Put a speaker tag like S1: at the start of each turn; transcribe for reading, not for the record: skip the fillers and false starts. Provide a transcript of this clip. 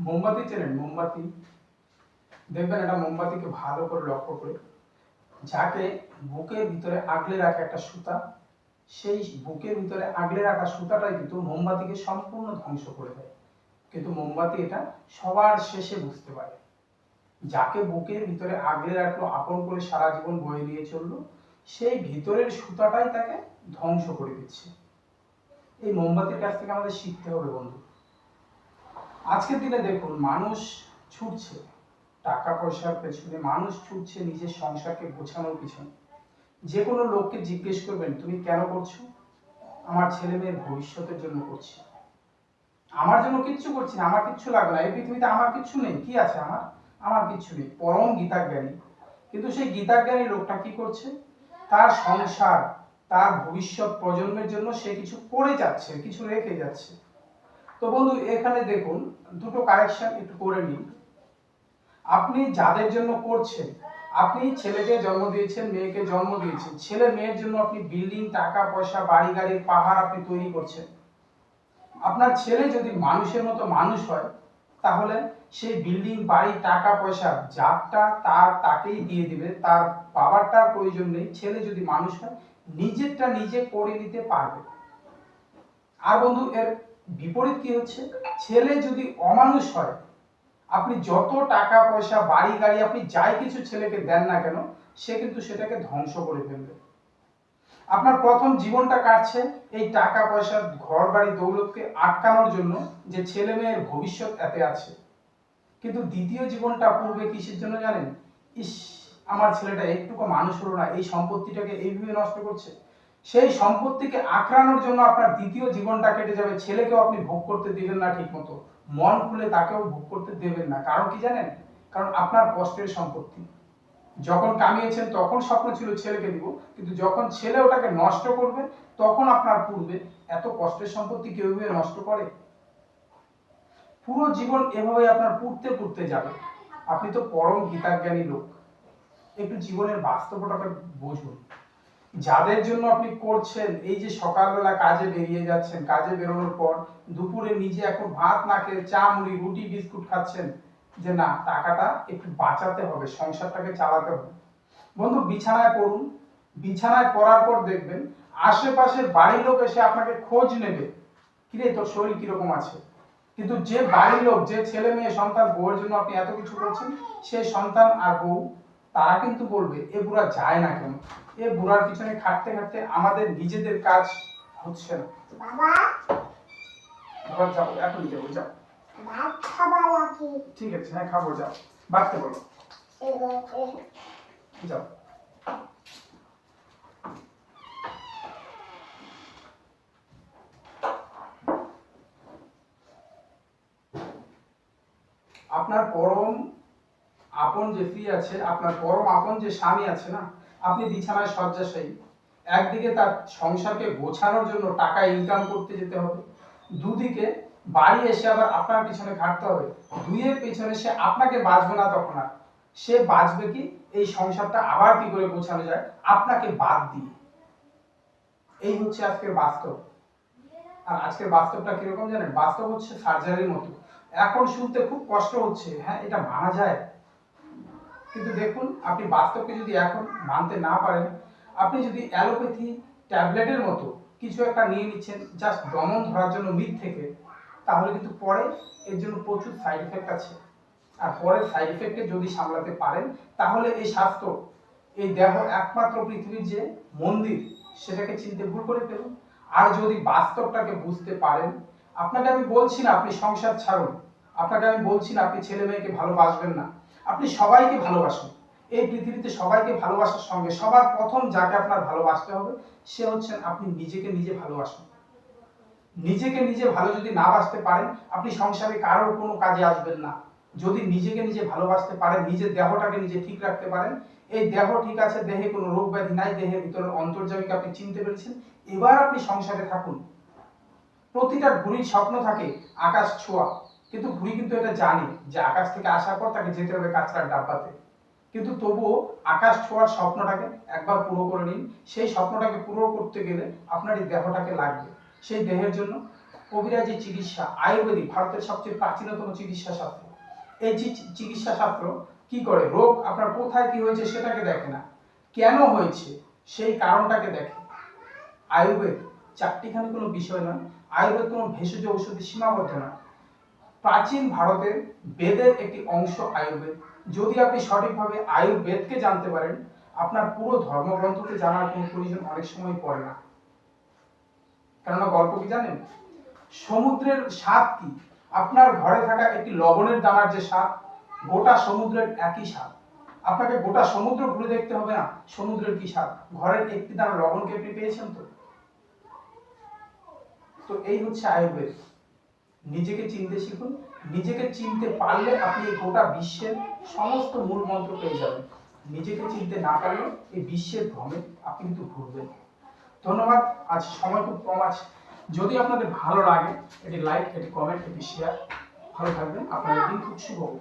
S1: মোমবাতি চেনেন? মোমবাতি দেখবেন, এটা মোমবাতিকে ভালো করে লক্ষ্য করে, যাকে বুকের ভিতরে আগলে রাখা একটা সুতা, সেই বুকের ভিতরে আগলে রাখা সুতাটাই কিন্তু মোমবাতিকে সম্পূর্ণ ধ্বংস করে দেয়। কিন্তু মোমবাতি এটা সবার শেষে বুঝতে পারে। যাকে বুকের ভিতরে আগলে রাখলো, আপন করে সারা জীবন বয়ে নিয়ে চললো, সেই ভিতরের সুতাটাই তাকে ধ্বংস করে দিচ্ছে। এই মোমবাতির কাছ থেকে আমাদের শিখতে হবে বন্ধু। আজকের দিনে দেখুন, মানুষ ছুটছে টাকা পয়সার পেছনে, মানুষ ছুটছে নিজের সংসারকে গোছানোর পিছনে। যে কোনো লোককে জিজ্ঞেস করবেন, তুমি কেন করছো? আমার ছেলে মেয়ের ভবিষ্যতের জন্য করছি, আমার জন্য কিচ্ছু করছি না, আমার কিচ্ছু লাগবে না, এই পৃথিবীতে আমার কিচ্ছু নেই, কি আছে আমার? আমার কিচ্ছু নেই। পরম গীতাজ্ঞানী, কিন্তু সেই গীতাজ্ঞানী লোকটা কি করছে? তার সংসার, তার ভবিষ্যৎ প্রজন্মের জন্য সে কিছু করে যাচ্ছে, কিছু রেখে যাচ্ছে। তো বন্ধু, এখানে দেখুন, দুটো কারেকশন একটু করে নিন। আপনি যাদের জন্য করছেন, আপনি ছেলেকে জন্ম দিয়েছেন, মেয়েকে জন্ম দিয়েছেন, ছেলে মেয়ের জন্য আপনি বিল্ডিং, টাকা পয়সা, বাড়ি গাড়ির পাহাড় আপনি তৈরি করছেন। আপনার ছেলে যদি মানুষের মতো মানুষ হয়, তাহলে সেই বিল্ডিং, বাড়ি, টাকা পয়সা যারটা তার তাকেই দিয়ে দিবে, তার বাবারটার প্রয়োজন নেই। ছেলে যদি মানুষ হয়, নিজেরটা নিজে করে নিতে পারবে। আর বন্ধু, এর বিপরীত কি হচ্ছে? ছেলে যদি অমানুষ হয়, আপনি যত টাকা পয়সা, বাড়ি গাড়ি, আপনি যাই কিছু ছেলেকে দেন না কেন, সে কিন্তু সেটাকে ধ্বংস করে ফেলবে। আপনার প্রথম জীবনটা কাটছে এই টাকা পয়সা, ঘর বাড়ি, দৌলতকে আটকানোর জন্য, যে ছেলে মেয়ের ভবিষ্যৎ এতে আছে। কিন্তু দ্বিতীয় জীবনটা পূর্বে কিসের জন্য জানেন? ইস, আমার ছেলেটা একটুকু মানুষ হলো না, এই সম্পত্তিটাকে এইভাবে নষ্ট করছে। সেই সম্পত্তিকে আঁকড়ানোর জন্য আপনার দ্বিতীয় জীবনটা কেটে যাবে। ছেলেকেও আপনি ভোগ করতে দিবেন না ঠিক মতো, মন খুলে তাকেও ভোগ করতে দেবেন না। কারণ কি জানেন? কারণ আপনার কষ্টের সম্পত্তি। যখন কামিয়েছেন তখন স্বপ্ন ছিল ছেলেকে দিব, কিন্তু যখন ছেলে ওটাকে নষ্ট করবে, তখন আপনার পূর্বে এত কষ্টের সম্পত্তি কেউ এভাবে নষ্ট করে? পুরো জীবন এভাবে আপনার পুড়তে পুড়তে যাবে। আপনি তো পরম গীতাজ্ঞানী লোক, একটু জীবনের বাস্তবতাকে বুঝুন। যাদের জন্য আপনি করছেন, এই যে সকালবেলা কাজে বেরিয়ে যাচ্ছেন, কাজে বেরোনোর পর দুপুরে নিজে এখন ভাত না খেয়ে চা মুড়ি রুটি বিস্কুট খাচ্ছেন, যে না, টাকাটা একটু বাঁচাতে হবে, সংসারটাকে চালাতে হবে। বন্ধু, বিছানায় পড়ুন। বিছানায় পড়ার পর দেখবেন আশেপাশের বাড়ির লোক এসে আপনাকে খোঁজ নেবে, কিরে তোর শরীর কিরকম আছে। কিন্তু যে বাড়ির লোক, যে ছেলে মেয়ে সন্তান বউয়ের জন্য আপনি এত কিছু করছেন, সেই সন্তান আর বউ তারা কিন্তু বলবে, এ বুড়া যায় না কেন, এ বুড়ার পিছনে খাটতে খাটতে আমাদের নিজেদের কাজ হচ্ছে না। বাবা, বাবা যাও, এখনই যাবো, যাও। ভাত খাবার নাকি? ঠিক আছে, হ্যাঁ খাবো, যাও বাড়তে বলো, যাও। আপনার পরম আপন যে স্ত্রী আছে, আপনার পরম আপন যে স্বামী আছে না, আপনি বিছানায় শয্যাশায়ী, একদিকে তার সংসারকে গোছানোর জন্য টাকা ইনকাম করতে যেতে হবে, দুদিকে বাড়ি এসে আবার আপনার পিছনে খাটতে হবে। দুইয়ের পেছনে সে আপনাকে বাঁচবে না, তখন আর সে বাঁচবে কি, এই সংসারটা আবার কি করে গোছানো যায় আপনাকে বাদ দিয়ে। এই হচ্ছে আজকের বাস্তব। আর আজকের বাস্তবটা কিরকম জানেন? বাস্তব হচ্ছে সার্জারির মতো। এখন শুনতে খুব কষ্ট হচ্ছে, হ্যাঁ এটা মানা যায়, কিন্তু দেখুন, আপনি বাস্তবকে যদি এখন মানতে না পারেন, আপনি যদি অ্যালোপ্যাথি ট্যাবলেটের মতো কিছু একটা নিয়ে নিচ্ছেন জাস্ট দমন ধরার জন্য মিথ থেকে, তাহলে কিন্তু পরে এর জন্য প্রচুর সাইড এফেক্ট আছে। আর পরের সাইড এফেক্টকে যদি সামলাতে পারেন, তাহলে এই স্বাস্থ্য, এই দেহ একমাত্র পৃথিবীর যে মন্দির, সেটাকে চিনতে ভুল করে ফেলুন। আর যদি বাস্তবটাকে বুঝতে পারেন, আপনাকে আমি বলছি না আপনি সংসার ছাড়ুন, আপনাকে আমি বলছি না আপনি ছেলে মেয়েকে ভালোবাসবেন না, আপনি সবাইকে ভালোবাসুন। এই পৃথিবীতে সবাইকে ভালোবাসার সঙ্গে সবার প্রথম যাকে আপনার ভালোবাসতে হবে, সে হচ্ছেন আপনি নিজেকে নিজে ভালোবাসুন। নিজেকে নিজে ভালো যদি না বাসতে পারেন, আপনি সংসারে কারোর কোনো কাজে আসবেন না। যদি নিজেকে নিজে ভালোবাসতে পারেন, নিজের দেহটাকে নিজে ঠিক রাখতে পারেন, এই দেহ ঠিক আছে, দেহে কোনো রোগ ব্যাধি নাই, দেহের ভিতরে অন্তর্যামীকে আপনি চিনতে পেরেছেন, এবার আপনি সংসারে থাকুন। প্রতিটা ঘুড়ির স্বপ্ন থাকে আকাশ ছোঁয়া, কিন্তু ঘুড়ি কিন্তু এটা জানে যে আকাশ থেকে আসার পর তাকে যেতে হবে কাঁচরার ডাব্বাতে। কিন্তু তবুও আকাশ ছোঁয়ার স্বপ্নটাকে একবার পুরো করে নিন। সেই স্বপ্নটাকে পুরো করতে গেলে আপনার এই দেহটাকে লাগবে। সেই দেহের জন্য কবিরাজি চিকিৎসা আয়ুর্বেদিক ভারতের সবচেয়ে প্রাচীনতম চিকিৎসা শাস্ত্র। এই চিকিৎসা শাস্ত্র কি করে, রোগ আপনার কোথায় কি হয়েছে সেটাকে দেখে না, কেন হয়েছে সেই কারণটাকে দেখে। আয়ুর্বেদ চারটিখানি কোনো বিষয় নয়, আয়ুর্বেদ কোনো ভেষজ ঔষধি সীমাবদ্ধ নয়। প্রাচীন ভারতের বেদের একটি অংশ আয়ুর্বেদ। যদি আপনি সঠিকভাবে আয়ুর্বেদকে জানতে পারেন, আপনার পুরো ধর্মগ্রন্থকে জানার কোনো প্রয়োজন অনেক সময় পড়ে না। কেননা গল্প কি জানেন, সমুদ্রের স্বাদ কি, আপনার ঘরে থাকা একটি লবণের দানার যে স্বাদ, গোটা সমুদ্রের একই স্বাদ। আপনাকে গোটা সমুদ্র ঘুরে দেখতে হবে না সমুদ্রের কি স্বাদ, ঘরের একটি দানা লবণকে আপনি পেয়েছেন তো। তো এই হচ্ছে আয়ুর্বেদ। নিজেকে চিনতে শিখুন, নিজেকে চিনতে পারলে আপনি এই গোটা বিশ্বের সমস্ত মূল মন্ত্র পেয়ে যাবেন। নিজেকে চিনতে না পারলে এই বিশ্বের ভ্রমে আপনি কিন্তু ঘুরবেন। ধন্যবাদ, আজ সময় খুব কম আছে। যদি আপনাদের ভালো লাগে এটি লাইক, এটি কমেন্ট, এটি শেয়ার। ভালো থাকবেন, আপনাদের দিন খুব শুভ হোক।